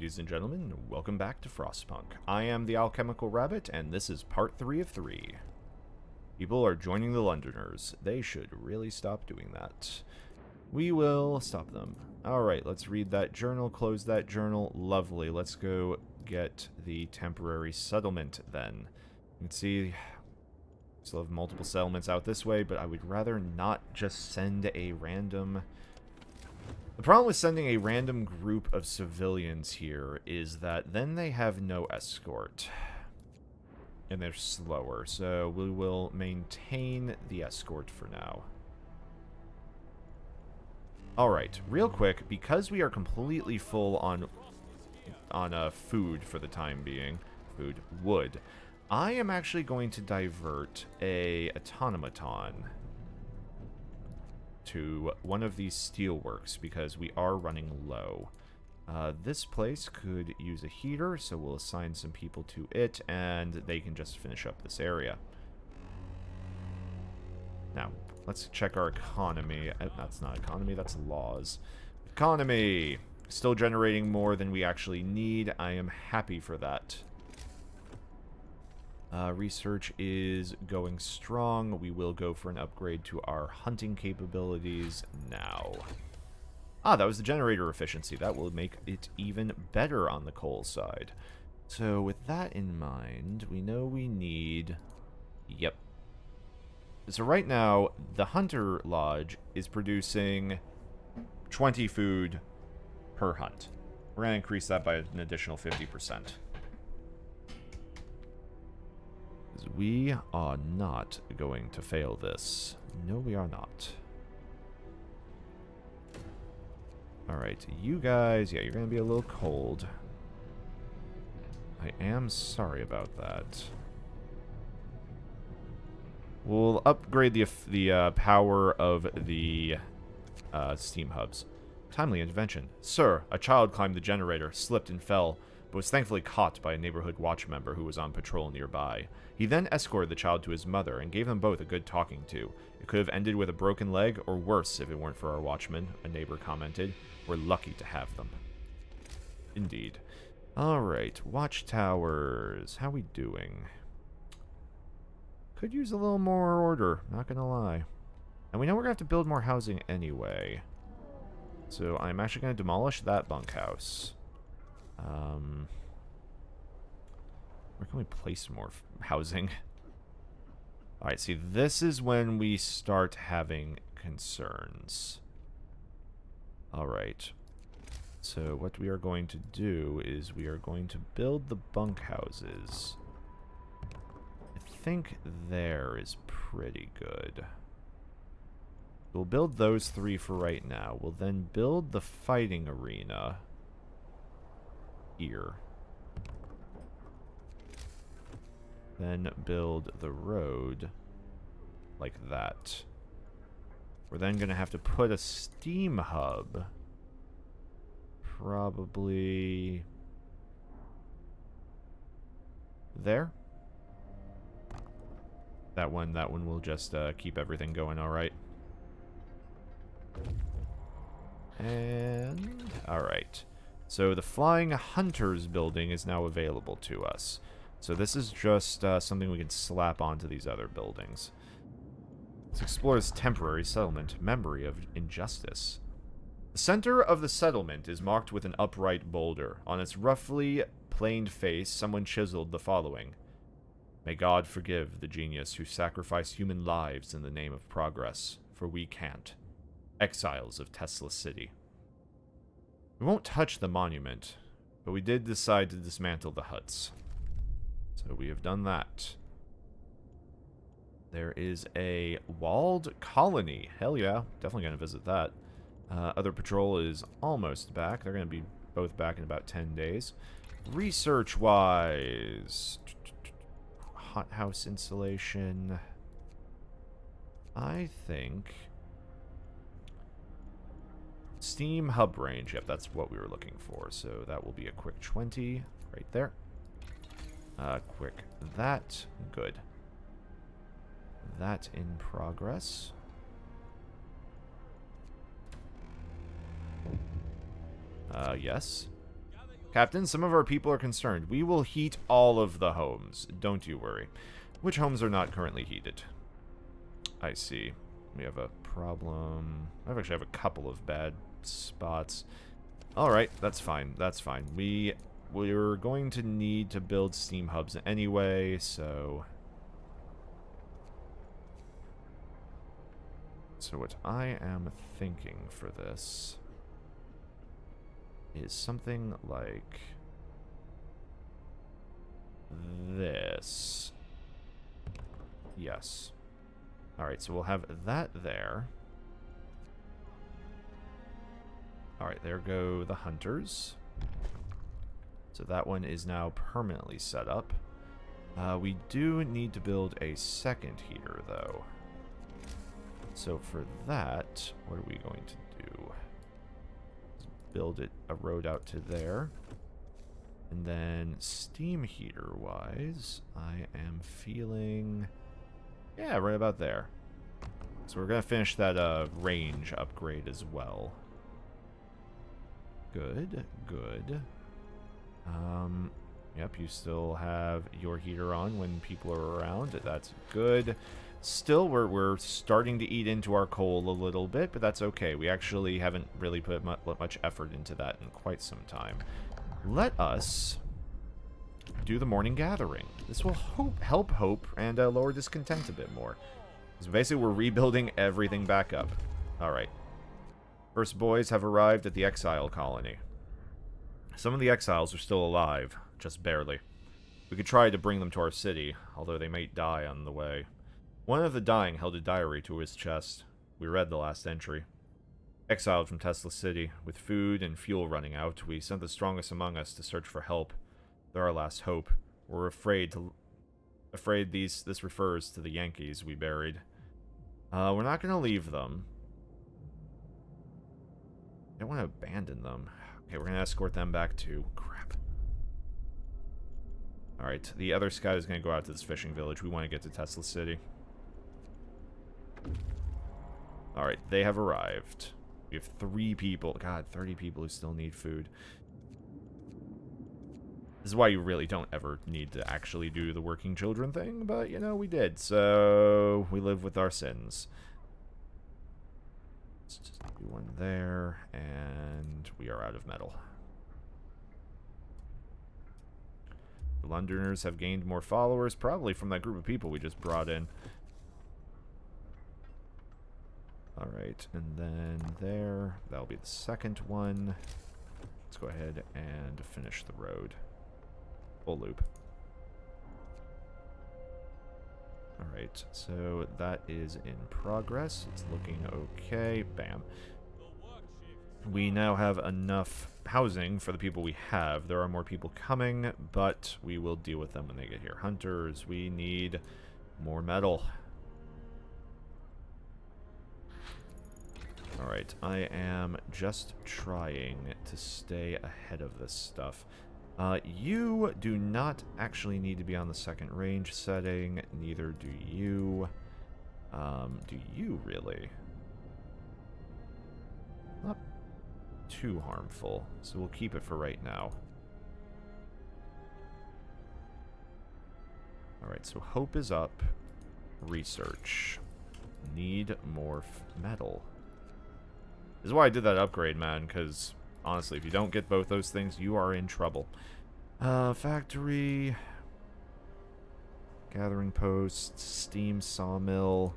Ladies and gentlemen, welcome back to Frostpunk. I am the Alchemical Rabbit, and this is part 3 of 3. People are joining the Londoners. They should really stop doing that. We will stop them. Alright, let's read that journal, close that journal. Lovely. Let's go get the temporary settlement then. You can see, we still have multiple settlements out this way, but I would rather not just send a random... The problem with sending a random group of civilians here is that then they have no escort. And they're slower, so we will maintain the escort for now. Alright, real quick, because we are completely full on food for the time being, wood, I am actually going to divert a automaton to one of these steelworks because we are running low. This place could use a heater, so we'll assign some people to it, and they can just finish up this area. Now, let's check our economy. That's not economy, that's laws. Economy! Still generating more than we actually need. I am happy for that. Research is going strong. We will go for an upgrade to our hunting capabilities now. Ah, that was the generator efficiency. That will make it even better on the coal side. So with that in mind, we know we need... Yep. So right now, the Hunter Lodge is producing 20 food per hunt. We're going to increase that by an additional 50%. We are not going to fail this. No, we are not. Alright, you guys, yeah, you're going to be a little cold. I am sorry about that. We'll upgrade the power of the steam hubs. Timely intervention. Sir, a child climbed the generator, slipped and fell, but was thankfully caught by a neighborhood watch member who was on patrol nearby. He then escorted the child to his mother and gave them both a good talking to. It could have ended with a broken leg, or worse if it weren't for our watchman, a neighbor commented. We're lucky to have them. Indeed. Alright, watchtowers. How we doing? Could use a little more order, not gonna lie. And we know we're gonna have to build more housing anyway. So I'm actually gonna demolish that bunkhouse. Where can we place more housing? Alright, see, this is when we start having concerns. Alright. So what we are going to do is we are going to build the bunkhouses. I think there is pretty good. We'll build those 3 for right now. We'll then build the fighting arena here. Then build the road like that. We're then going to have to put a steam hub probably there. That one will just keep everything going all right. And all right. So the Flying Hunters building is now available to us. So this is just something we can slap onto these other buildings. Let's explore this temporary settlement, memory of injustice. The center of the settlement is marked with an upright boulder. On its roughly planed face, someone chiseled the following. May God forgive the genius who sacrificed human lives in the name of progress, for we can't. Exiles of Tesla City. We won't touch the monument, but we did decide to dismantle the huts. So we have done that. There is a walled colony. Hell yeah, definitely going to visit that. Other patrol is almost back. They're going to be both back in about 10 days. Research-wise, hothouse insulation. I think steam hub range. Yep, that's what we were looking for. So that will be a quick 20 right there. Quick that. Good. That in progress. Yes. Captain, some of our people are concerned. We will heat all of the homes. Don't you worry. Which homes are not currently heated? I see. We have a problem. I actually have a couple of bad spots. Alright, that's fine. That's fine. We're going to need to build steam hubs anyway, so... So what I am thinking for this is something like this. Yes. Alright, so we'll have that there. Alright, there go the hunters. So that one is now permanently set up. We do need to build a second heater, though. So for that, what are we going to do? Build a road out to there. And then steam heater-wise, I am feeling... yeah, right about there. So we're going to finish that range upgrade as well. Good, good. Yep, you still have your heater on when people are around. That's good. Still, we're starting to eat into our coal a little bit, but that's okay. We actually haven't really put much effort into that in quite some time. Let us do the morning gathering. This will help hope and lower discontent a bit more. So basically, we're rebuilding everything back up. Alright. First boys have arrived at the exile colony. Some of the exiles are still alive, just barely. We could try to bring them to our city, although they might die on the way. One of the dying held a diary to his chest. We read the last entry. Exiled from Tesla City, with food and fuel running out, we sent the strongest among us to search for help. They're our last hope. We're afraid this refers to the Yankees we buried. We're not going to leave them. I don't want to abandon them. Okay, we're going to escort them back too. Crap. Alright, the other scout is going to go out to this fishing village. We want to get to Tesla City. Alright, they have arrived. We have 3 people. God, 30 people who still need food. This is why you really don't ever need to actually do the working children thing, but, you know, we did. So, we live with our sins. Let's just do one there, and we are out of metal. The Londoners have gained more followers, probably from that group of people we just brought in. Alright, and then there, that'll be the second one. Let's go ahead and finish the road. Full loop. Alright, so that is in progress. It's looking okay. Bam. We now have enough housing for the people we have. There are more people coming, but we will deal with them when they get here. Hunters, we need more metal. Alright, I am just trying to stay ahead of this stuff. You do not actually need to be on the second range setting, neither do you. Do you really? Not too harmful, so we'll keep it for right now. Alright, so hope is up. Research. Need more metal. This is why I did that upgrade, man, because honestly, if you don't get both those things, you are in trouble. Factory. Gathering post. Steam sawmill.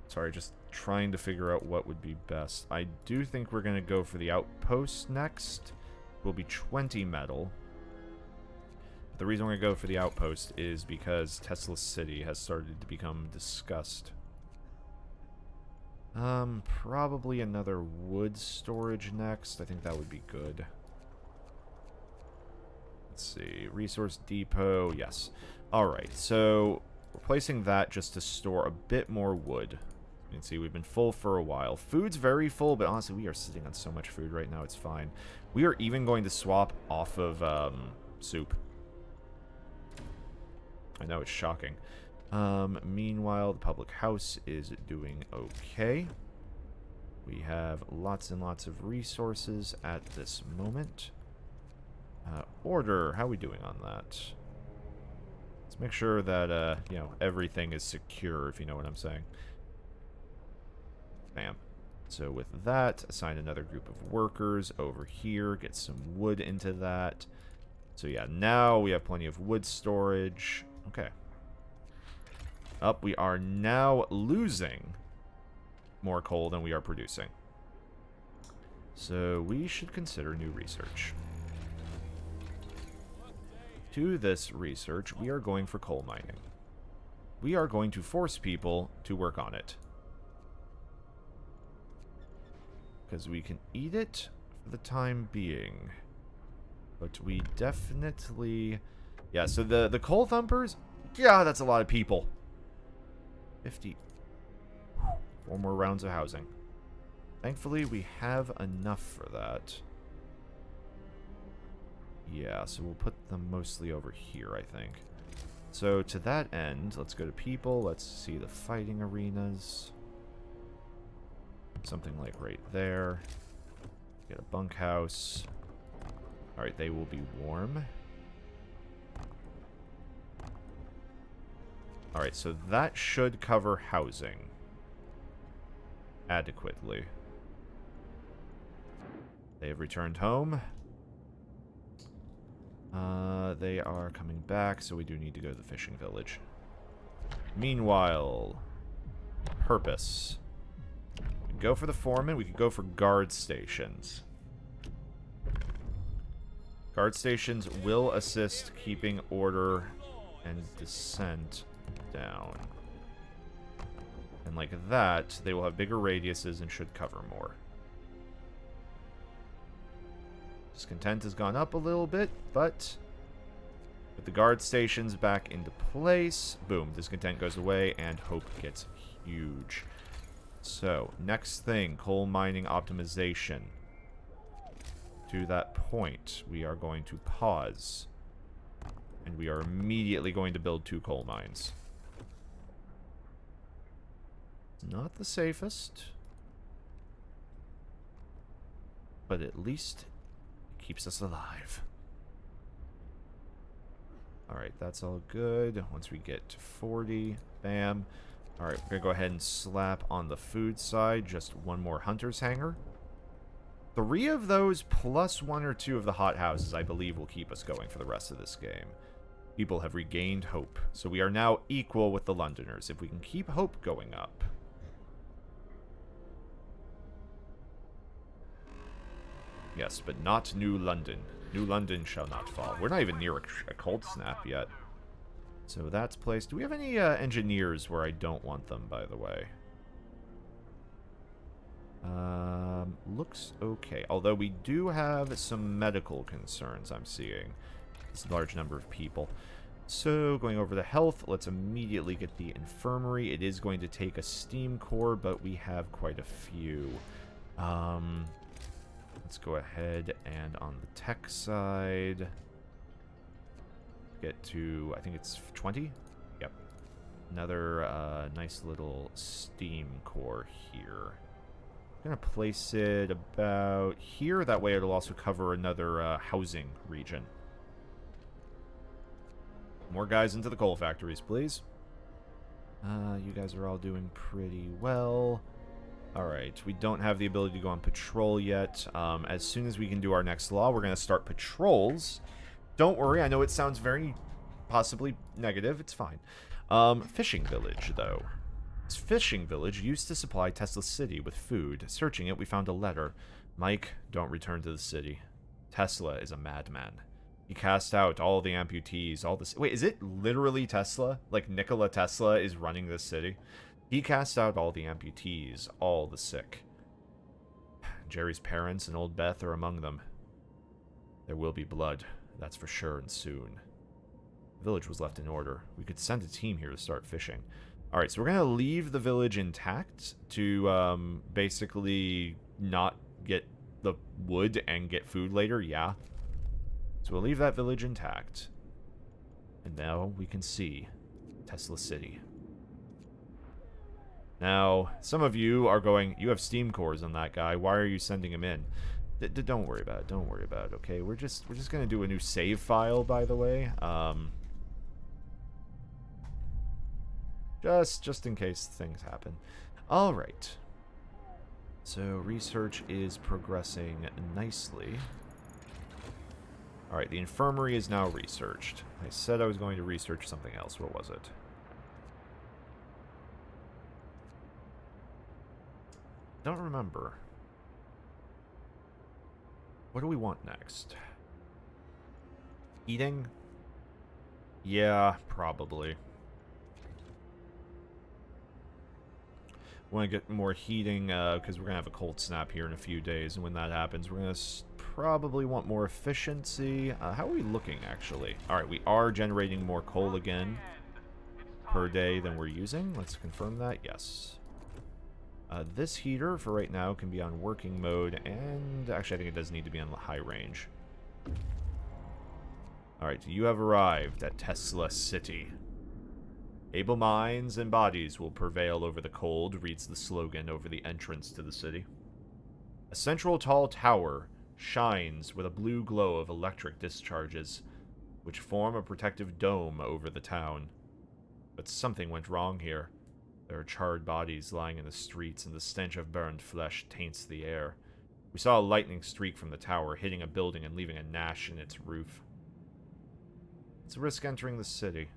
Sorry, just trying to figure out what would be best. I do think we're going to go for the outpost next. It will be 20 metal. But the reason we're going to go for the outpost is because Tesla City has started to become discussed. Probably another wood storage next. I think that would be good. Let's see. Resource depot. Yes. Alright, so we're placing that just to store a bit more wood. You can see we've been full for a while. Food's very full, but honestly, we are sitting on so much food right now, it's fine. We are even going to swap off of soup. I know, it's shocking. Meanwhile, the public house is doing okay. We have lots and lots of resources at this moment. Order, how are we doing on that? Let's make sure that, you know, everything is secure, if you know what I'm saying. Bam. So with that, assign another group of workers over here, get some wood into that. So yeah, now we have plenty of wood storage. Okay. Up, we are now losing more coal than we are producing. So we should consider new research. To this research, we are going for coal mining. We are going to force people to work on it. Because we can eat it for the time being. But we definitely... Yeah, so the coal thumpers... Yeah, that's a lot of people. 50. 4 more rounds of housing. Thankfully, we have enough for that. Yeah, so we'll put them mostly over here, I think. So to that end, let's go to people. Let's see the fighting arenas. Something like right there. Get a bunkhouse. Alright, they will be warm. Alright, so that should cover housing adequately. They have returned home. They are coming back, so we do need to go to the fishing village. Meanwhile, purpose. We could go for the foreman, we could go for guard stations. Guard stations will assist keeping order and dissent down. And like that, they will have bigger radiuses and should cover more. Discontent has gone up a little bit, but with the guard stations back into place, boom, discontent goes away and hope gets huge. So, next thing, coal mining optimization. To that point, we are going to pause. And we are immediately going to build 2 coal mines. Not the safest. But at least it keeps us alive. Alright, that's all good. Once we get to 40, bam. Alright, we're going to go ahead and slap on the food side just 1 more hunter's hanger. 3 of those plus 1 or 2 of the hot houses, I believe, will keep us going for the rest of this game. People have regained hope. So we are now equal with the Londoners. If we can keep hope going up. Yes, but not New London. New London shall not fall. We're not even near a cold snap yet. So that's placed. Do we have any engineers where I don't want them, by the way? Looks okay. Although we do have some medical concerns I'm seeing. It's a large number of people. So, going over the health, let's immediately get the infirmary. It is going to take a steam core, but we have quite a few. Let's go ahead and on the tech side, get to, I think it's 20? Yep. Another nice little steam core here. I'm going to place it about here. That way it'll also cover another housing region. More guys into the coal factories, please. You guys are all doing pretty well. Alright, we don't have the ability to go on patrol yet. As soon as we can do our next law, we're going to start patrols. Don't worry, I know it sounds very possibly negative. It's fine. Fishing village, though. This fishing village used to supply Tesla City with food. Searching it, we found a letter. Mike, don't return to the city. Tesla is a madman. He cast out all the amputees, all this... Wait, is it literally Tesla? Like, Nikola Tesla is running this city? He cast out all the amputees, all the sick. Jerry's parents and old Beth are among them. There will be blood, that's for sure, and soon. The village was left in order. We could send a team here to start fishing. Alright, so we're going to leave the village intact to basically not get the wood and get food later, yeah. So we'll leave that village intact. And now we can see Tesla City. Now, some of you are going, you have steam cores on that guy. Why are you sending him in? Don't worry about it. Don't worry about it, okay? We're just going to do a new save file, by the way. Just in case things happen. All right. So, research is progressing nicely. All right, the infirmary is now researched. I said I was going to research something else. What was it? Don't remember. What do we want next? Eating? Yeah, probably. Want to get more heating, because we're going to have a cold snap here in a few days, and when that happens, we're going to probably want more efficiency. How are we looking, actually? Alright, we are generating more coal again per day than we're using. Let's confirm that. Yes. This heater, for right now, can be on working mode, and actually I think it does need to be on high range. Alright, you have arrived at Tesla City. Able minds and bodies will prevail over the cold, reads the slogan over the entrance to the city. A central tall tower shines with a blue glow of electric discharges, which form a protective dome over the town. But something went wrong here. There are charred bodies lying in the streets, and the stench of burned flesh taints the air. We saw a lightning streak from the tower, hitting a building and leaving a gash in its roof. It's a risk entering the city.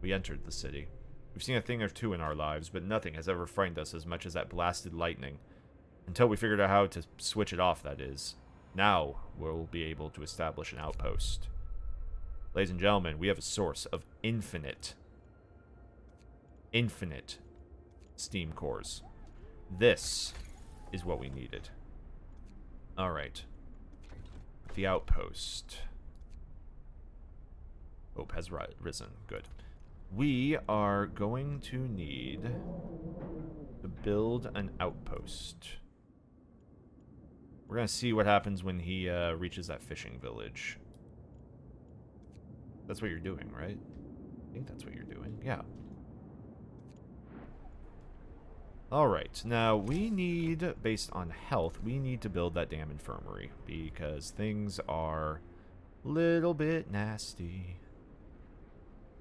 We entered the city. We've seen a thing or two in our lives, but nothing has ever frightened us as much as that blasted lightning. Until we figured out how to switch it off, that is. Now, we'll be able to establish an outpost. Ladies and gentlemen, we have a source of infinite steam cores. This is what we needed. Alright. The outpost. Hope has risen. Good. We are going to need to build an outpost. We're going to see what happens when he reaches that fishing village. That's what you're doing, right? I think that's what you're doing. Yeah. Alright, now we need, based on health, we need to build that damn infirmary. Because things are a little bit nasty.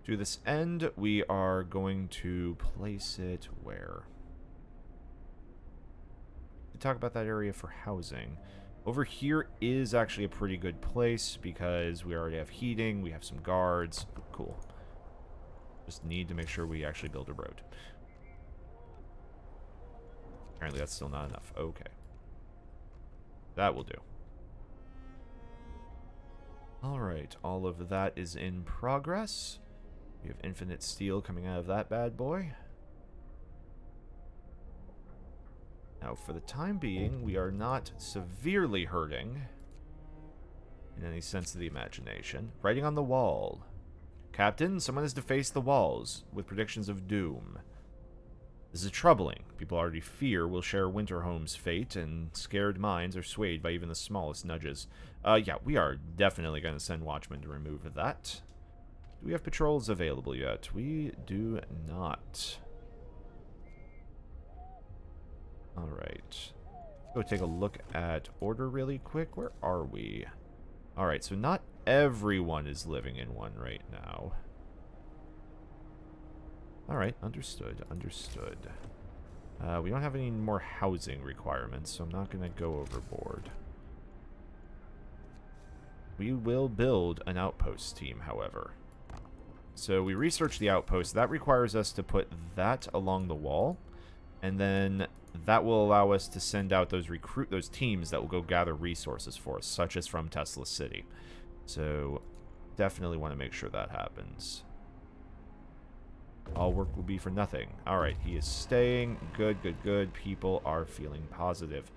To this end, we are going to place it where? To talk about that area for housing. Over here is actually a pretty good place because we already have heating, we have some guards. Cool. Just need to make sure we actually build a road. Apparently that's still not enough. Okay. That will do. Alright, all of that is in progress. We have infinite steel coming out of that bad boy. Now, for the time being, we are not severely hurting in any sense of the imagination. Writing on the wall. Captain, someone has defaced the walls with predictions of doom. This is troubling. People already fear we'll share Winterhome's fate, and scared minds are swayed by even the smallest nudges. Yeah, we are definitely going to send watchmen to remove that. Do we have patrols available yet? We do not. Alright. Go take a look at order really quick. Where are we? Alright, so not everyone is living in one right now. Alright, understood, understood. We don't have any more housing requirements, so I'm not going to go overboard. We will build an outpost team, however. So we researched the outpost. That requires us to put that along the wall, and then that will allow us to send out those teams that will go gather resources for us, such as from Tesla City. So definitely want to make sure that happens. All work will be for nothing. Alright, he is staying. Good, good, good. People are feeling positive.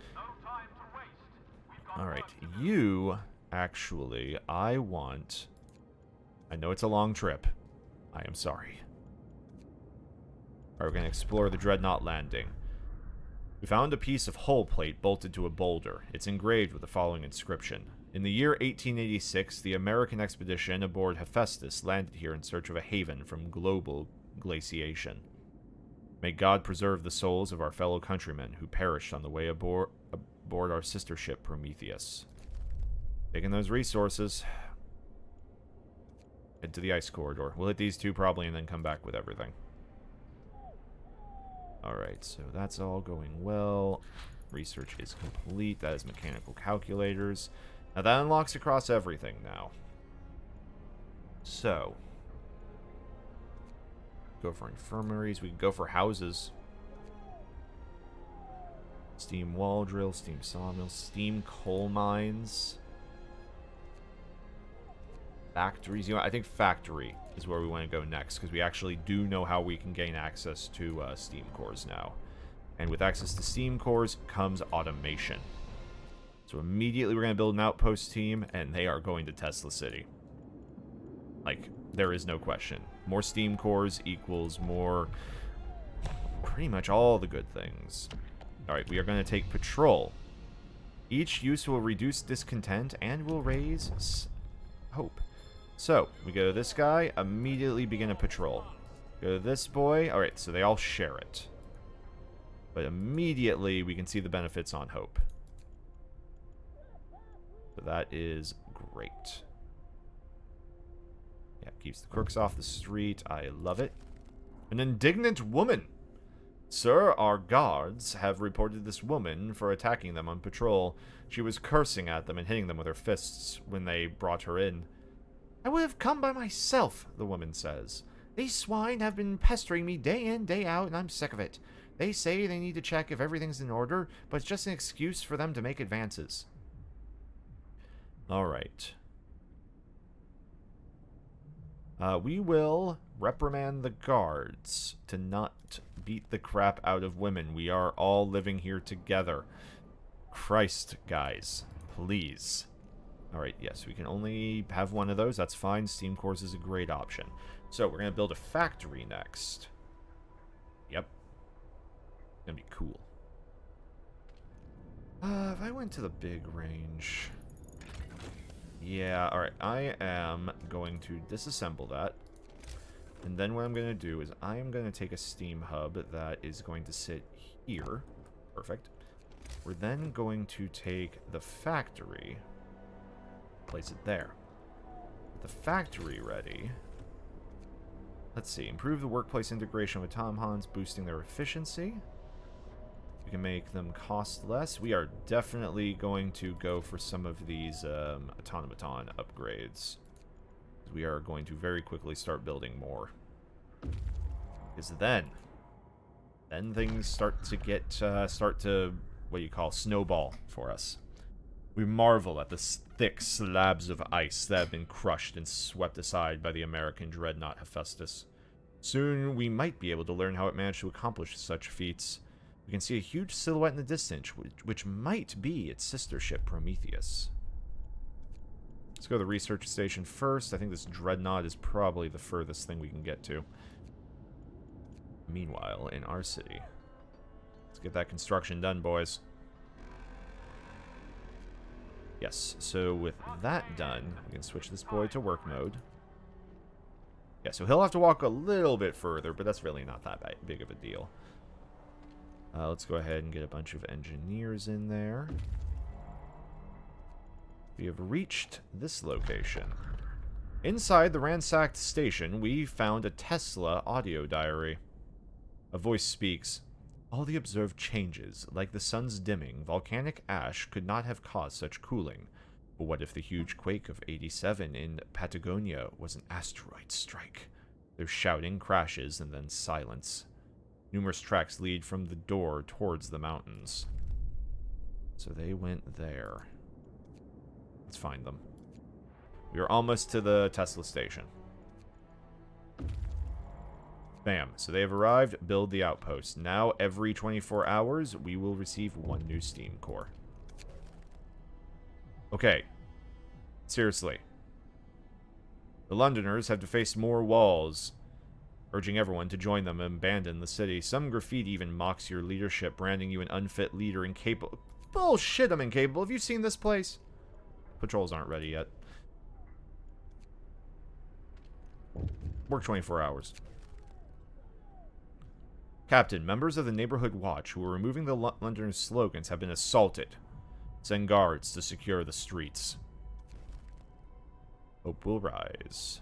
Alright, you, actually, I know it's a long trip. I am sorry. Alright, we're going to explore the Dreadnought landing. We found a piece of hull plate bolted to a boulder. It's engraved with the following inscription. In the year 1886, the American expedition aboard Hephaestus landed here in search of a haven from global glaciation. May God preserve the souls of our fellow countrymen who perished on the way aboard our sister ship Prometheus. Taking those resources. Head to the ice corridor. We'll hit these two probably and then come back with everything. Alright, so that's all going well. Research is complete. That is mechanical calculators. Now that unlocks across everything now. So. Go for infirmaries. We can go for houses. Steam wall drill, steam sawmill, steam coal mines. Factories. You know, I think factory is where we want to go next, because we actually do know how we can gain access to steam cores now. And with access to steam cores comes automation. So immediately we're going to build an outpost team, and they are going to Tesla City. Like, there is no question. More steam cores equals more... pretty much all the good things. Alright, we are going to take patrol. Each use will reduce discontent and will raise hope. So, we go to this guy, immediately begin a patrol. Go to this boy. Alright, so they all share it. But immediately we can see the benefits on hope. So that is great. Yeah, keeps the crooks off the street. I love it. An indignant woman. Sir, our guards have reported this woman for attacking them on patrol. She was cursing at them and hitting them with her fists when they brought her in. I would have come by myself, the woman says. These swine have been pestering me day in, day out, and I'm sick of it. They say they need to check if everything's in order, but it's just an excuse for them to make advances. Alright. We will reprimand the guards to not beat the crap out of women. We are all living here together. Christ, guys. Please. Alright, yes, we can only have one of those. That's fine. Steam cores is a great option. So, we're going to build a factory next. Yep. It's going to be cool. If I went to the big range... Yeah, alright. I am going to disassemble that. And then what I'm going to do is I am going to take a steam hub that is going to sit here. Perfect. We're then going to take the factory... place it there. With the factory ready. Let's see. Improve the workplace integration with automatons, boosting their efficiency. We can make them cost less. We are definitely going to go for some of these automaton upgrades. We are going to very quickly start building more. Because then things start to get, what you call, snowball for us. We marvel at the thick slabs of ice that have been crushed and swept aside by the American Dreadnought Hephaestus. Soon we might be able to learn how it managed to accomplish such feats. We can see a huge silhouette in the distance, which might be its sister ship Prometheus. Let's go to the research station first. I think this Dreadnought is probably the furthest thing we can get to. Meanwhile, in our city. Let's get that construction done, boys. Yes, so with that done, we can switch this boy to work mode. Yeah, so he'll have to walk a little bit further, but that's really not that big of a deal. Let's go ahead and get a bunch of engineers in there. We have reached this location. Inside the ransacked station, we found a Tesla audio diary. A voice speaks. All the observed changes, like the sun's dimming, volcanic ash could not have caused such cooling. But what if the huge quake of '87 in Patagonia was an asteroid strike? There's shouting, crashes, and then silence. Numerous tracks lead from the door towards the mountains. So they went there. Let's find them. We are almost to the Tesla station. Bam. So they have arrived. Build the outpost. Now, every 24 hours, we will receive one new steam core. Okay. Seriously. The Londoners have to face more walls, urging everyone to join them and abandon the city. Some graffiti even mocks your leadership, branding you an unfit leader, incapable. Bullshit, I'm incapable. Have you seen this place? Patrols aren't ready yet. Work 24 hours. Captain, members of the Neighborhood Watch who were removing the Londoners' slogans have been assaulted. Send guards to secure the streets. Hope will rise.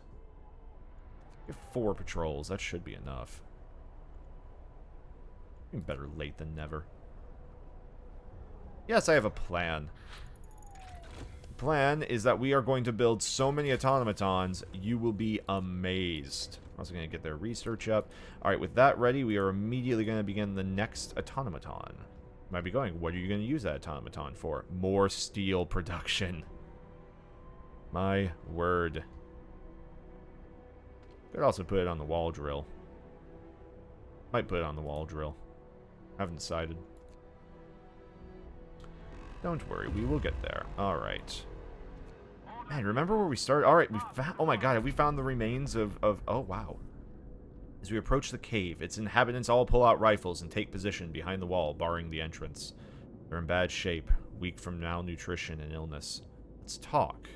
We have 4 patrols. That should be enough. Better late than never. Yes, I have a plan. The plan is that we are going to build so many automatons, you will be amazed. I'm also going to get their research up. Alright, with that ready, we are immediately going to begin the next automaton. You might be going, what are you going to use that automaton for? More steel production. My word. Could also put it on the wall drill. Might put it on the wall drill. Haven't decided. Don't worry, we will get there. Alright. Man, remember where we started? Alright, we found... Oh my god, have we found the remains of... Oh, wow. As we approach the cave, its inhabitants all pull out rifles and take position behind the wall, barring the entrance. They're in bad shape, weak from malnutrition and illness. Let's talk.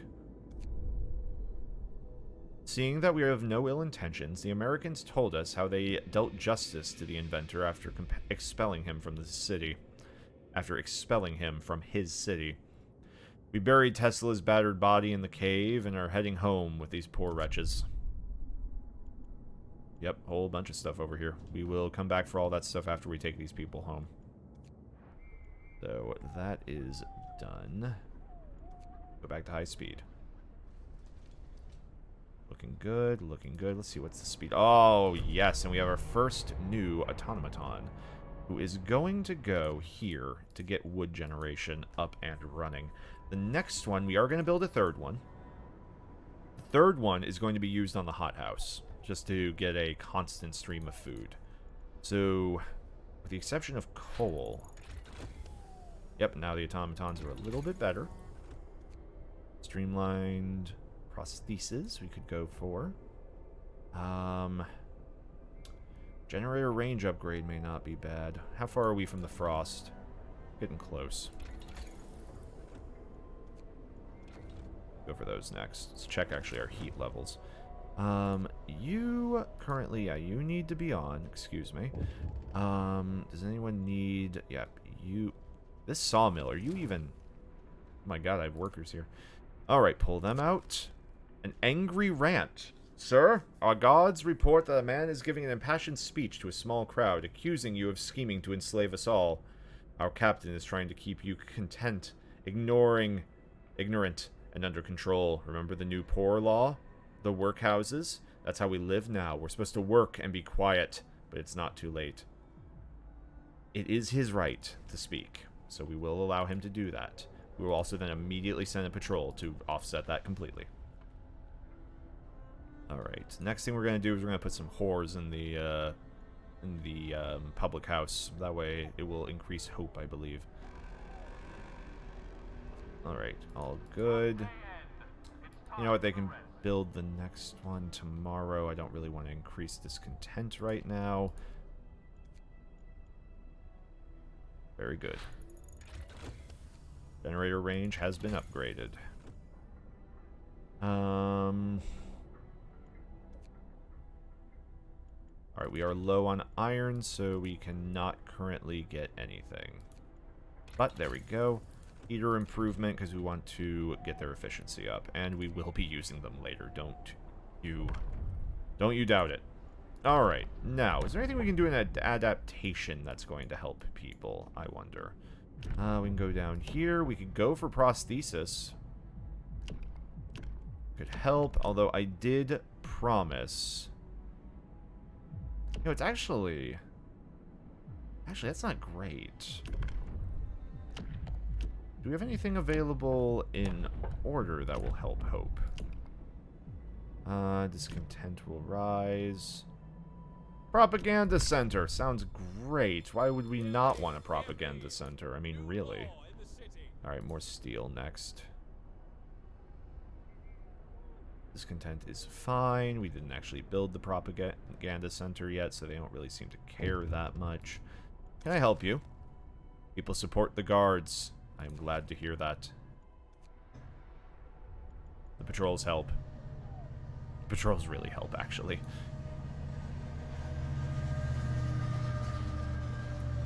Seeing that we have no ill intentions, the Americans told us how they dealt justice to the inventor after expelling him from the city. After expelling him from his city. We buried Tesla's battered body in the cave and are heading home with these poor wretches. Yep, whole bunch of stuff over here. We will come back for all that stuff after we take these people home. So, that is done. Go back to high speed. Looking good, looking good. Let's see, what's the speed? Oh, yes, and we have our first new automaton, who is going to go here to get wood generation up and running. The next one, we are going to build a third one. The third one is going to be used on the hothouse, just to get a constant stream of food. So, with the exception of coal... Yep, now the automatons are a little bit better. Streamlined... prosthesis we could go for. Generator range upgrade may not be bad. How far are we from the frost? Getting close. Go for those next. Let's check actually our heat levels. You currently, yeah, you need to be on. Excuse me. Does anyone need... Yeah, you... This sawmill, are you even... Oh my god, I have workers here. Alright, pull them out. An angry rant. Sir, our guards report that a man is giving an impassioned speech to a small crowd, accusing you of scheming to enslave us all. Our captain is trying to keep you content, ignorant, and under control. Remember the new poor law? The workhouses? That's how we live now. We're supposed to work and be quiet, but it's not too late. It is his right to speak, so we will allow him to do that. We will also then immediately send a patrol to offset that completely. Alright, next thing we're going to do is we're going to put some whores in the public house. That way it will increase hope, I believe. Alright, all good. You know what, they can build the next one tomorrow. I don't really want to increase discontent right now. Very good. Generator range has been upgraded. Alright, we are low on iron, so we cannot currently get anything. But there we go. Heater improvement, because we want to get their efficiency up. And we will be using them later. Don't you doubt it. Alright, now, is there anything we can do in adaptation that's going to help people, I wonder? We can go down here. We could go for prosthesis. Could help, although I did promise... You know, it's actually... Actually, that's not great. Do we have anything available in order that will help hope? Discontent will rise. Propaganda center. Sounds great. Why would we not want a propaganda center? I mean, really. Alright, more steel next. Discontent is fine. We didn't actually build the propaganda center yet, so they don't really seem to care that much. Can I help you? People support the guards. I am glad to hear that. The patrols help. Patrols really help, actually.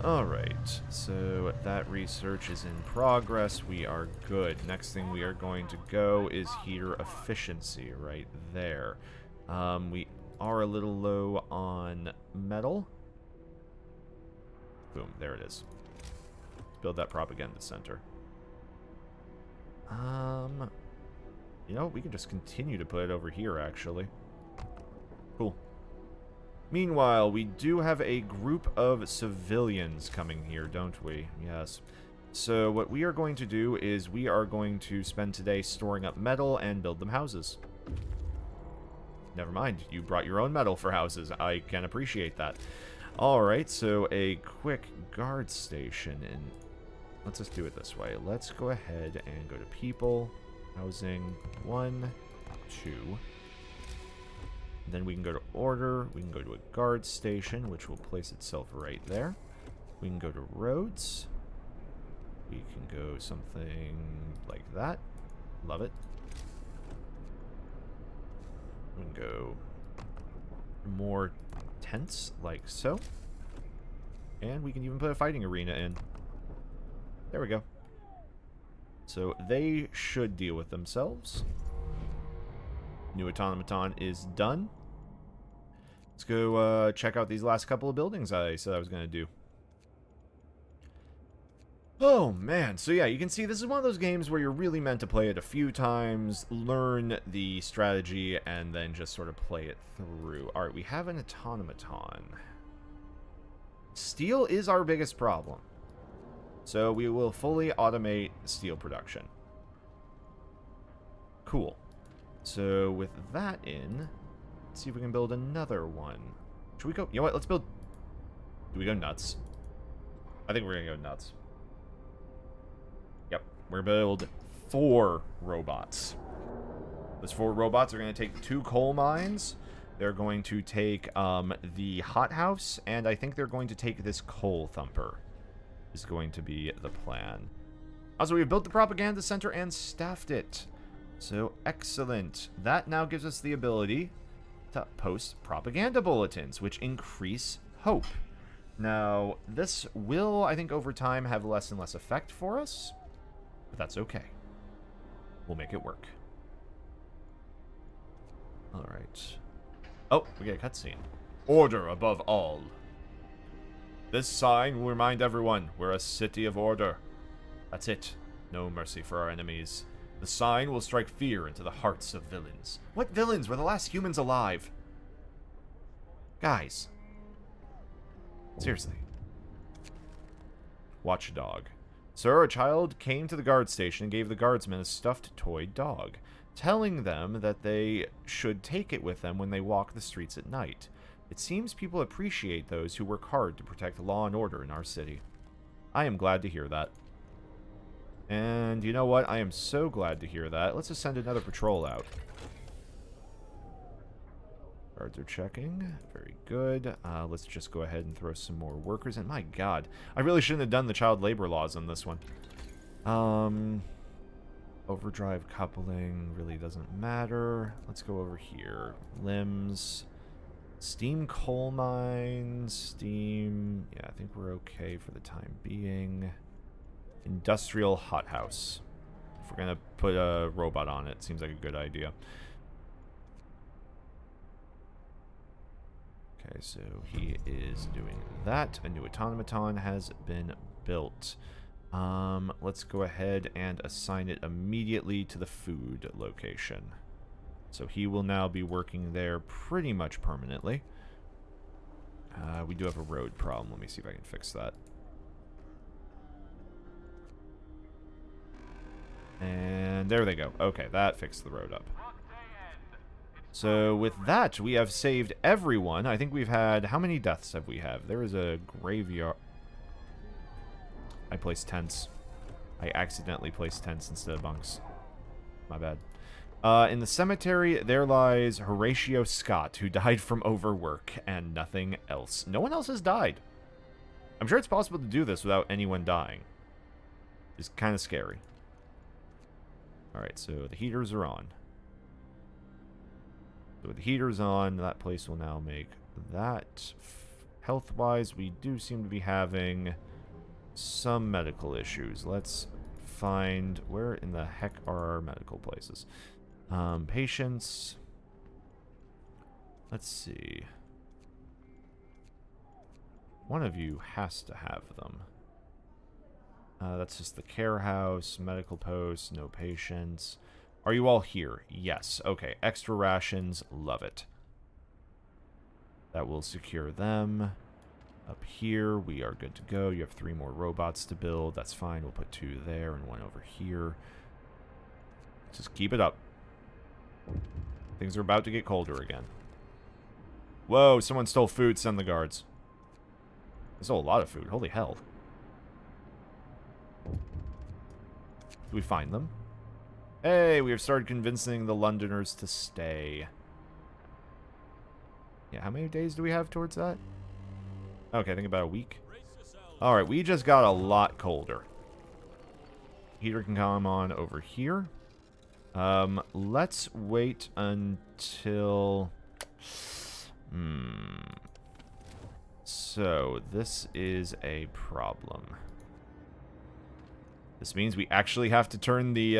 Alright, so that research is in progress. We are good. Next thing we are going to go is heater efficiency right there. We are a little low on metal. Boom, there it is. Build that propaganda center. You know, we can just continue to put it over here, actually. Cool. Meanwhile, we do have a group of civilians coming here, don't we? Yes. So what we are going to do is we are going to spend today storing up metal and build them houses. Never mind, you brought your own metal for houses. I can appreciate that. Alright, so a quick guard station, and let's just do it this way. Let's go ahead and go to people, housing, 1, 2. Then we can go to order, we can go to a guard station, which will place itself right there. We can go to roads. We can go something like that. Love it. We can go more tents, like so. And we can even put a fighting arena in. There we go. So they should deal with themselves. New automaton is done. Let's go check out these last couple of buildings I said I was going to do. Oh, man. So, yeah, you can see this is one of those games where you're really meant to play it a few times, learn the strategy, and then just sort of play it through. All right, we have an automaton. Steel is our biggest problem. So we will fully automate steel production. Cool. So with that in, let's see if we can build another one. Should we go? You know what? Let's build. Do we go nuts? I think we're going to go nuts. Yep. We're going to build 4 robots. Those 4 robots are going to take 2 coal mines. They're going to take the hothouse, and I think they're going to take this coal thumper. Is going to be the plan. Also, we've built the propaganda center and staffed it. So, excellent. That now gives us the ability to post propaganda bulletins, which increase hope. Now, this will, I think, over time have less and less effect for us, but that's okay. We'll make it work. Alright. Oh, we get a cutscene. Order above all. This sign will remind everyone we're a city of order. That's it. No mercy for our enemies. The sign will strike fear into the hearts of villains. What villains? We're the last humans alive. Guys. Seriously. Watchdog. Sir, a child came to the guard station and gave the guardsmen a stuffed toy dog, telling them that they should take it with them when they walk the streets at night. It seems people appreciate those who work hard to protect law and order in our city. I am glad to hear that. And you know what? I am so glad to hear that. Let's just send another patrol out. Guards are checking. Very good. Let's just go ahead and throw some more workers in. My god. I really shouldn't have done the child labor laws on this one. Overdrive coupling really doesn't matter. Let's go over here. Limbs. Steam coal mines, steam, yeah, I think we're okay for the time being. Industrial hothouse. If we're going to put a robot on it, seems like a good idea. Okay, so he is doing that. A new automaton has been built. Let's go ahead and assign it immediately to the food location. So he will now be working there pretty much permanently. We do have a road problem. Let me see if I can fix that. And there they go. Okay, that fixed the road up. So with that, we have saved everyone. I think we've had... How many deaths have we had? There is a graveyard... I placed tents. I accidentally placed tents instead of bunks. My bad. In the cemetery, there lies Horatio Scott, who died from overwork and nothing else. No one else has died. I'm sure it's possible to do this without anyone dying. It's kind of scary. Alright, so the heaters are on. with the heaters on, that place will now make that. Health-wise, we do seem to be having some medical issues. Let's find... Where in the heck are our medical places? Patients. Let's see. One of you has to have them. That's just the care house, medical post, no patients. Are you all here? Yes. Okay. Extra rations. Love it. That will secure them. Up here, we are good to go. You have 3 more robots to build. That's fine. We'll put 2 there and 1 over here. Just keep it up. Things are about to get colder again. Whoa, someone stole food. Send the guards. They stole a lot of food. Holy hell. Do we find them? Hey, we have started convincing the Londoners to stay. Yeah, how many days do we have towards that? Okay, I think about a week. Alright, we just got a lot colder. Heater can come on over here. Let's wait until... So, this is a problem. This means we actually have to turn the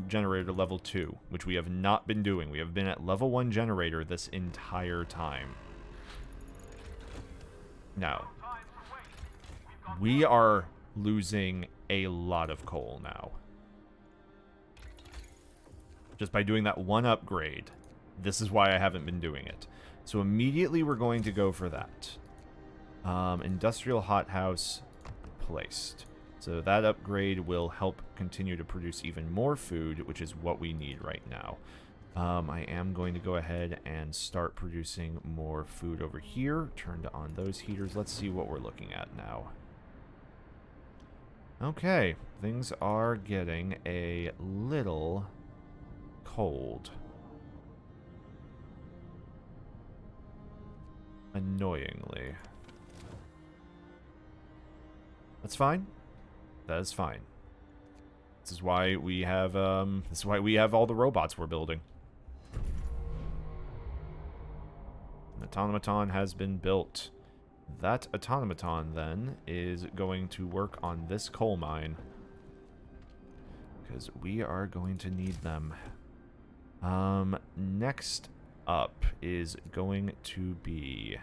generator to level 2, which we have not been doing. We have been at level 1 generator this entire time. Now, we are losing a lot of coal now. Just by doing that one upgrade. This is why I haven't been doing it. So immediately we're going to go for that. Industrial hothouse placed. So that upgrade will help continue to produce even more food, which is what we need right now. I am going to go ahead and start producing more food over here. Turned on those heaters. Let's see what we're looking at now. Okay, things are getting a little cold. Annoyingly. That's fine. That is fine. This is why we have all the robots we're building. An automaton has been built. That automaton then is going to work on this coal mine. Because we are going to need them. Next up is going to be...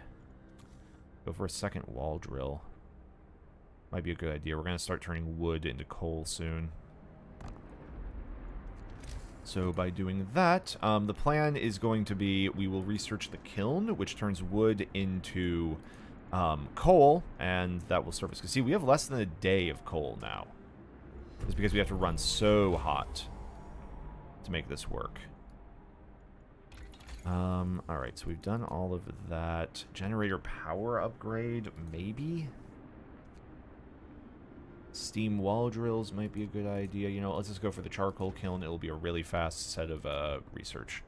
Go for a second wall drill. Might be a good idea. We're going to start turning wood into coal soon. So by doing that, the plan is going to be we will research the kiln, which turns wood into coal, and that will serve us. Because see, we have less than a day of coal now. It's because we have to run so hot to make this work. Alright, so we've done all of that. Generator power upgrade, maybe? Steam wall drills might be a good idea. You know, let's just go for the charcoal kiln. It'll be a really fast set of research.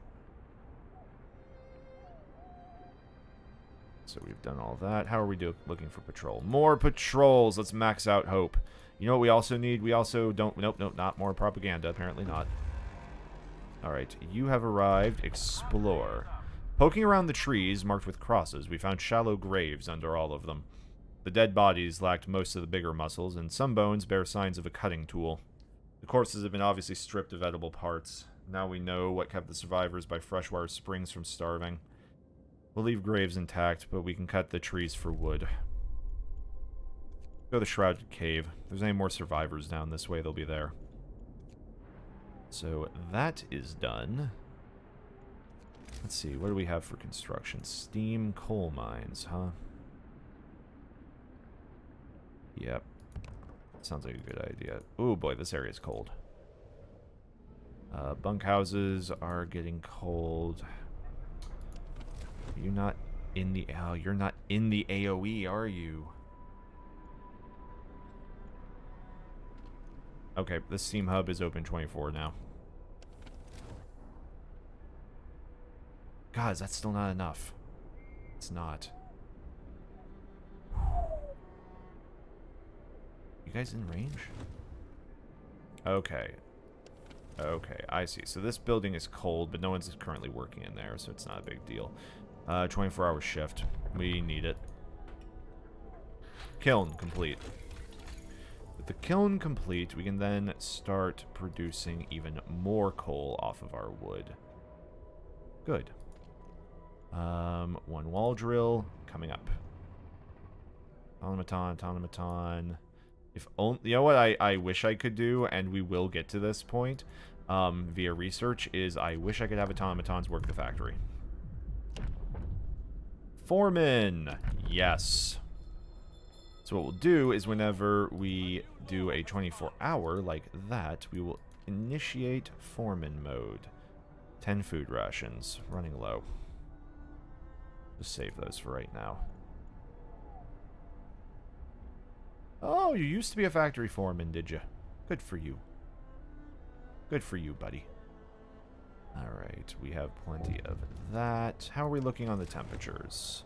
So we've done all that. How are we looking for patrol? More patrols! Let's max out hope. You know what we also need? We also don't... Nope, not more propaganda. Apparently not. Alright, you have arrived. Explore. Poking around the trees marked with crosses, we found shallow graves under all of them. The dead bodies lacked most of the bigger muscles, and some bones bear signs of a cutting tool. The corpses have been obviously stripped of edible parts. Now we know what kept the survivors by freshwater springs from starving. We'll leave graves intact, but we can cut the trees for wood. Go to the Shrouded Cave. If there's any more survivors down this way, they'll be there. So that is done. Let's see, what do we have for construction? Steam coal mines, huh? Yep. Sounds like a good idea. Oh boy, this area is cold. Bunkhouses are getting cold. You're not in the... Oh, you're not in the AoE, are you? Okay, the Steam Hub is open 24 now. God, is that still not enough? It's not. You guys in range? Okay. Okay, I see. So this building is cold, but no one's currently working in there, so it's not a big deal. 24-hour shift. We need it. Kiln complete. With the kiln complete, we can then start producing even more coal off of our wood. Good. One wall drill coming up. Automaton. If only, you know what I wish I could do, and we will get to this point via research, is I wish I could have automatons work the factory. Foreman! Yes. So what we'll do is whenever we do a 24-hour like that, we will initiate foreman mode. 10 food rations. Running low. Just save those for right now. Oh, you used to be a factory foreman, did you? Good for you. Good for you, buddy. Alright, we have plenty of that. How are we looking on the temperatures?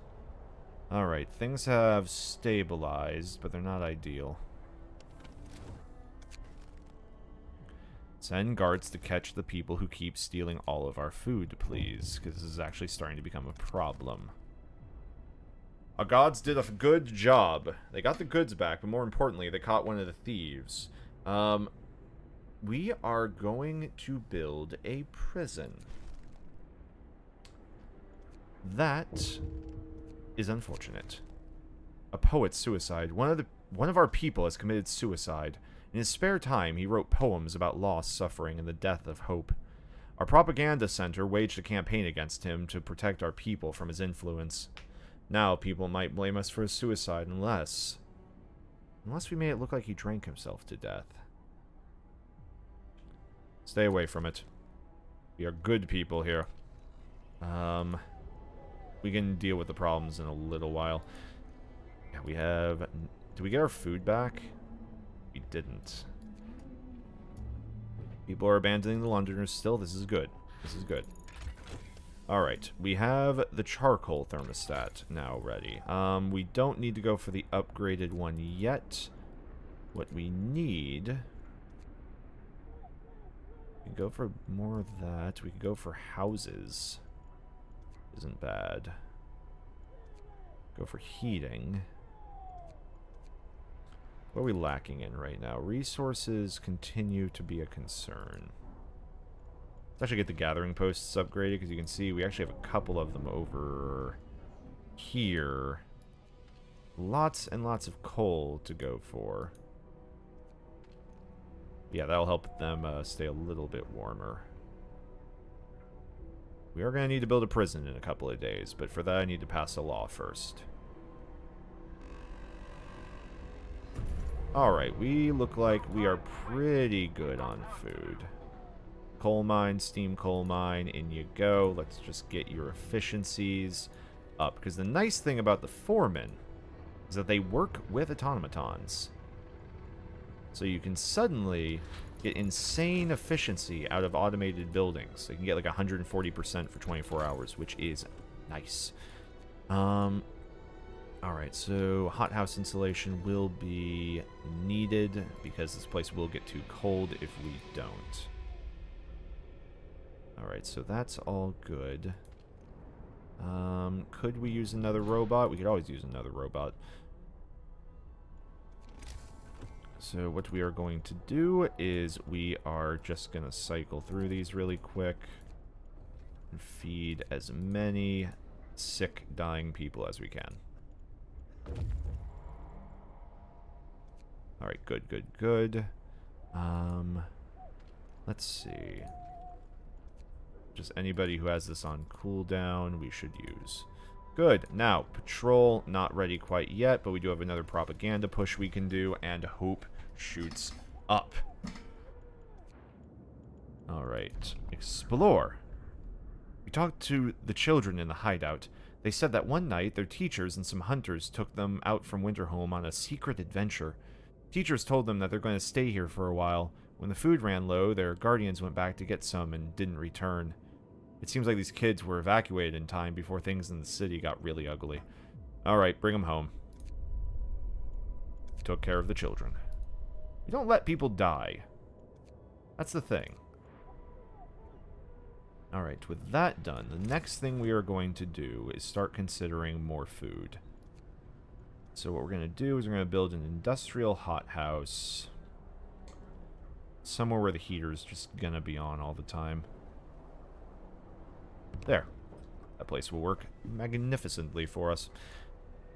Alright, things have stabilized, but they're not ideal. Send guards to catch the people who keep stealing all of our food, please, because this is actually starting to become a problem. Our gods did a good job. They got the goods back, but more importantly, they caught one of the thieves. We are going to build a prison. That is unfortunate. A poet's suicide. One of our people has committed suicide. In his spare time, he wrote poems about loss, suffering, and the death of hope. Our propaganda center waged a campaign against him to protect our people from his influence. Now people might blame us for his suicide unless we made it look like he drank himself to death. Stay away from it. We are good people here. We can deal with the problems in a little while. Yeah, we have... Did we get our food back? We didn't. People are abandoning the Londoners still. This is good. This is good. Alright, we have the charcoal thermostat now ready. We don't need to go for the upgraded one yet. What we need... We can go for more of that. We can go for houses. Isn't bad. Go for heating. What are we lacking in right now? Resources continue to be a concern. Let's actually get the gathering posts upgraded, because you can see we actually have a couple of them over here. Lots and lots of coal to go for. Yeah, that'll help them stay a little bit warmer. We are going to need to build a prison in a couple of days, but for that I need to pass a law first. Alright, we look like we are pretty good on food. Coal mine, steam coal mine, in you go. Let's just get your efficiencies up. Because the nice thing about the foremen is that they work with automatons. So you can suddenly get insane efficiency out of automated buildings. So you can get like 140% for 24 hours, which is nice. Alright, so hothouse insulation will be needed because this place will get too cold if we don't. Alright, so that's all good. Could we use another robot? We could always use another robot. So what we are going to do is we are just going to cycle through these really quick and feed as many sick, dying people as we can. Alright, good. Let's see. Just anybody who has this on cooldown, we should use. Good. Now, patrol, not ready quite yet, but we do have another propaganda push we can do, and hope shoots up. Alright. Explore. We talked to the children in the hideout. They said that one night, their teachers and some hunters took them out from Winterholm on a secret adventure. Teachers told them that they're going to stay here for a while. When the food ran low, their guardians went back to get some and didn't return. It seems like these kids were evacuated in time before things in the city got really ugly. Alright, bring them home. Took care of the children. We don't let people die. That's the thing. Alright, with that done, the next thing we are going to do is start considering more food. So what we're going to do is we're going to build an industrial hothouse. Somewhere where the heater's just going to be on all the time. There. That place will work magnificently for us.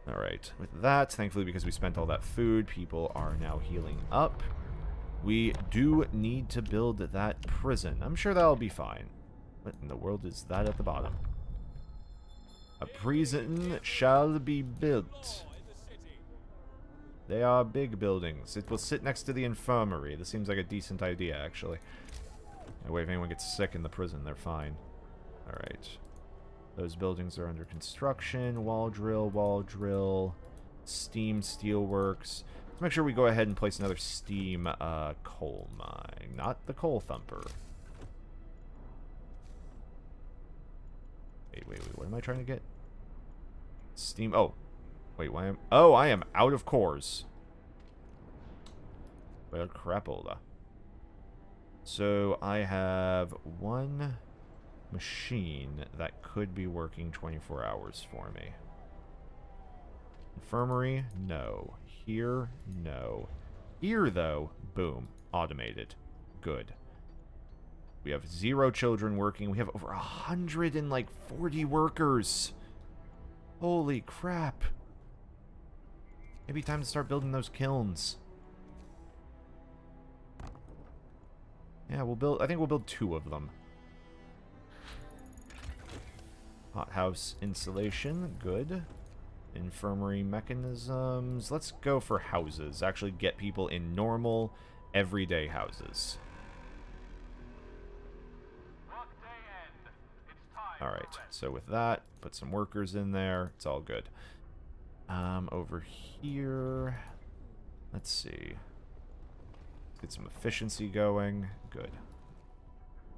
Alright, with that, thankfully because we spent all that food, people are now healing up. We do need to build that prison. I'm sure that'll be fine. What in the world is that at the bottom? A prison shall be built. They are big buildings. It will sit next to the infirmary. This seems like a decent idea, actually. That way, if anyone gets sick in the prison, they're fine. Alright. Those buildings are under construction. Wall drill. Steam steelworks. Let's make sure we go ahead and place another steam coal mine. Not the coal thumper. Wait, what am I trying to get? Steam, oh. Wait, why am... Oh, I am out of cores. Well, crapola. So, I have one machine that could be working 24 hours for me. Infirmary, no. Here, no. Here, though, boom. Automated. Good. We have 0 children working. We have over 140 workers. Holy crap. Maybe time to start building those kilns. Yeah, we'll build... I think we'll build 2 of them. Hothouse insulation. Good. Infirmary mechanisms. Let's go for houses. Actually get people in normal, everyday houses. Alright, so with that, put some workers in there. It's all good. Over here... Let's see. Let's get some efficiency going. Good.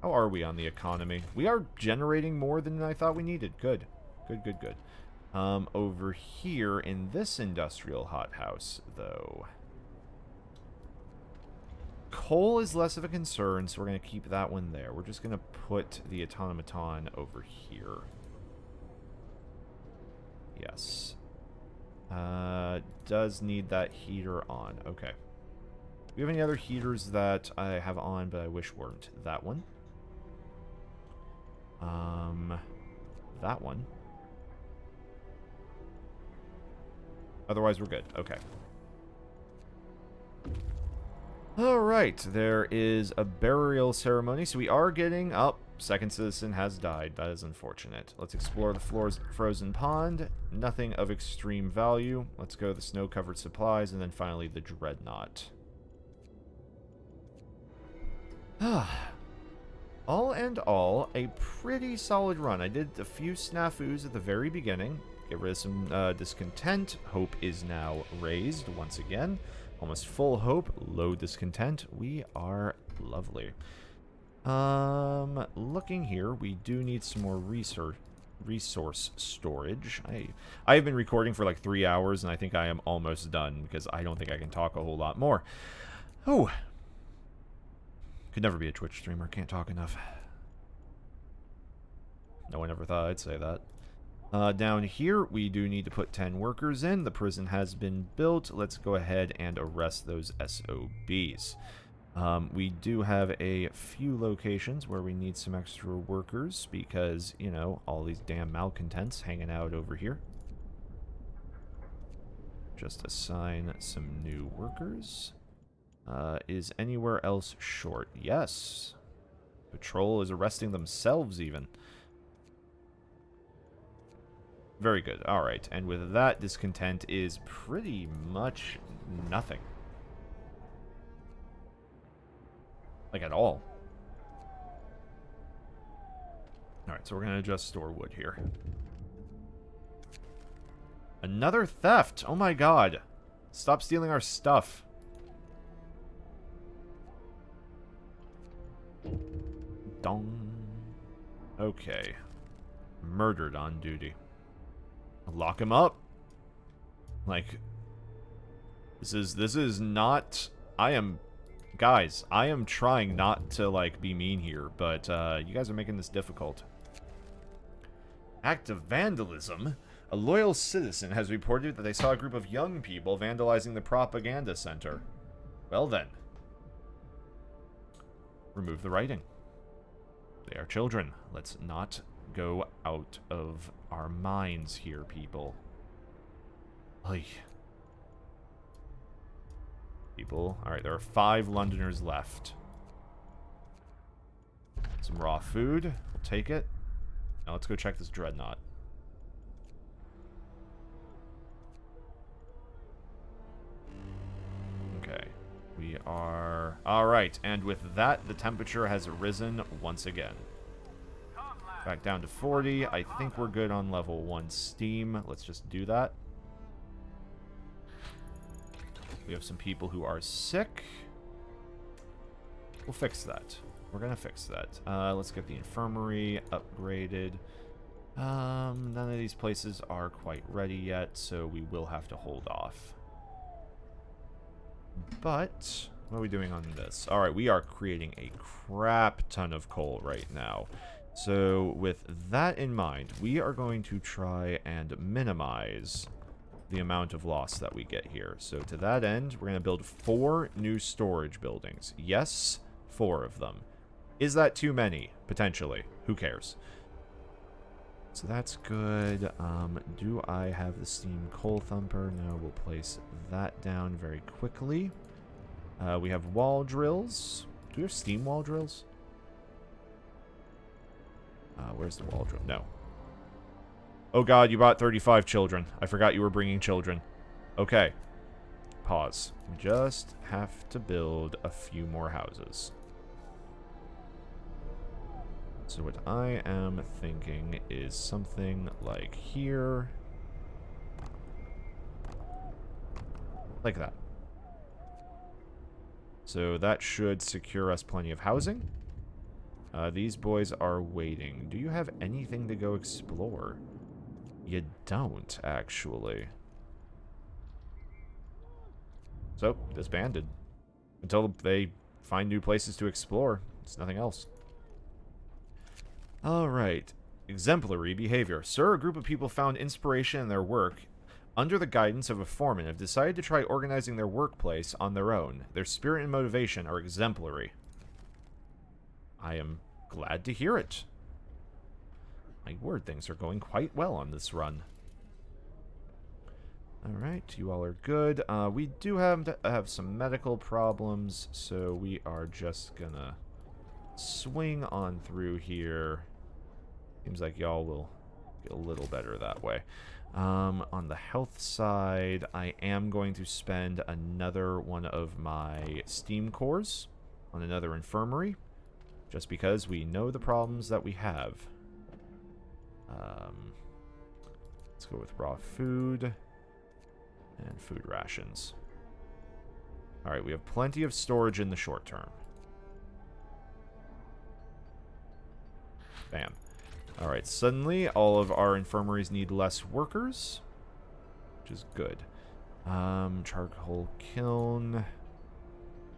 How are we on the economy? We are generating more than I thought we needed. Good. Good. Over here in this industrial hothouse, though... Coal is less of a concern, so we're going to keep that one there. We're just going to put the automaton over here. Yes. Does need that heater on. Okay. Do we have any other heaters that I have on, but I wish weren't? That one. That one. Otherwise, we're good. Okay. Alright, there is a burial ceremony, so we are getting up. Second citizen has died. That is unfortunate. Let's explore the floor's frozen pond. Nothing of extreme value. Let's go to the snow-covered supplies, and then finally the Dreadnought. All in all, a pretty solid run. I did a few snafus at the very beginning. Get rid of some discontent. Hope is now raised once again. Almost full hope, low discontent. We are lovely. Looking here, we do need some more resource storage. I have been recording for like 3 hours, and I think I am almost done, because I don't think I can talk a whole lot more. Oh. Could never be a Twitch streamer, can't talk enough. No one ever thought I'd say that. Down here, we do need to put 10 workers in. The prison has been built. Let's go ahead and arrest those SOBs. We do have a few locations where we need some extra workers because, you know, all these damn malcontents hanging out over here. Just assign some new workers. Is anywhere else short? Yes. Patrol is arresting themselves even. Very good. Alright, and with that, discontent is pretty much nothing. Like, at all. Alright, so we're going to just store wood here. Another theft! Oh my god. Stop stealing our stuff. Dong. Okay. Murdered on duty. Lock him up. Like, this is not... I am Guys, I am trying not to, like, be mean here, but you guys are making this difficult. Act of vandalism? A loyal citizen has reported that they saw a group of young people vandalizing the propaganda center. Well then. Remove the writing. They are children. Let's not go out of our minds here, people. Oy. People. Alright, there are 5 Londoners left. Some raw food. We'll take it. Now let's go check this Dreadnought. Okay. We are... Alright, and with that, the temperature has risen once again. Back down to 40. I think we're good on level 1 steam. Let's just do that. We have some people who are sick. We'll fix that. We're gonna fix that. Let's get the infirmary upgraded. None of these places are quite ready yet, so we will have to hold off. But what are we doing on this? Alright, we are creating a crap ton of coal right now. So with that in mind, we are going to try and minimize the amount of loss that we get here. So to that end, we're going to build 4 new storage buildings. Yes, 4 of them. Is that too many? Potentially. Who cares? So that's good. Do I have the steam coal thumper? No, we'll place that down very quickly. We have wall drills. Do we have steam wall drills? Where's the wall drill? No. Oh god, you bought 35 children. I forgot you were bringing children. Okay. Pause. We just have to build a few more houses. So what I am thinking is something like here. Like that. So that should secure us plenty of housing. These boys are waiting. Do you have anything to go explore? You don't, actually. So, disbanded. Until they find new places to explore. It's nothing else. Alright. Exemplary behavior. Sir, a group of people found inspiration in their work under the guidance of a foreman have decided to try organizing their workplace on their own. Their spirit and motivation are exemplary. I am glad to hear it. My word, things are going quite well on this run. Alright, you all are good. We do have some medical problems, so we are just gonna swing on through here. Seems like y'all will get a little better that way. On the health side, I am going to spend another one of my steam cores on another infirmary, just because we know the problems that we have. Let's go with raw food and food rations. Alright, we have plenty of storage in the short term. Bam. Alright, suddenly all of our infirmaries need less workers, which is good. Charcoal kiln.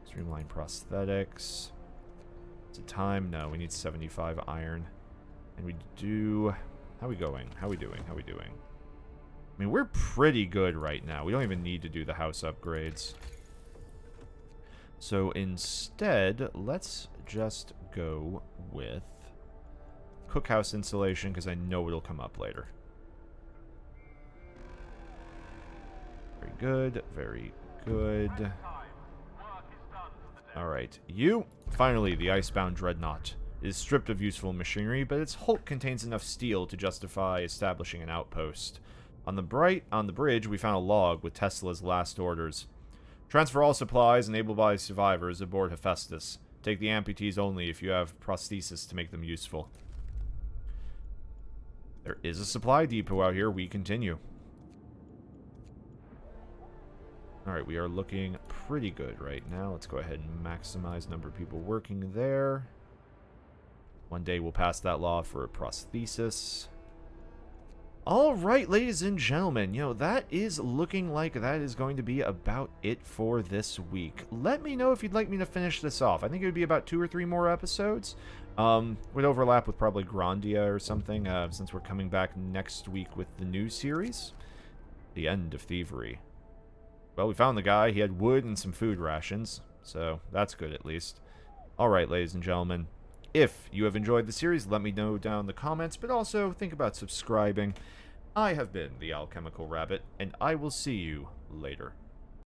Streamline prosthetics. Is it time? No, we need 75 iron. And we do... How are we going? How are we doing? How are we doing? I mean, we're pretty good right now. We don't even need to do the house upgrades. So instead, let's just go with cookhouse installation, because I know it'll come up later. Very good. Very good. Alright, you. Finally, the icebound Dreadnought. It is stripped of useful machinery, but its hulk contains enough steel to justify establishing an outpost. On the bridge, we found a log with Tesla's last orders. Transfer all supplies and able-bodied survivors aboard Hephaestus. Take the amputees only if you have prosthesis to make them useful. There is a supply depot out here. We continue. Alright, we are looking pretty good right now. Let's go ahead and maximize number of people working there. One day we'll pass that law for a prosthesis. Alright, ladies and gentlemen, that is looking like that is going to be about it for this week. Let me know if you'd like me to finish this off. I think it would be about 2 or 3 more episodes. Would overlap with probably Grandia or something, since we're coming back next week with the new series. The End of Thievery. Well, we found the guy. He had wood and some food rations, so that's good at least. Alright, ladies and gentlemen. If you have enjoyed the series, let me know down in the comments, but also think about subscribing. I have been the Alchemical Rabbit, and I will see you later.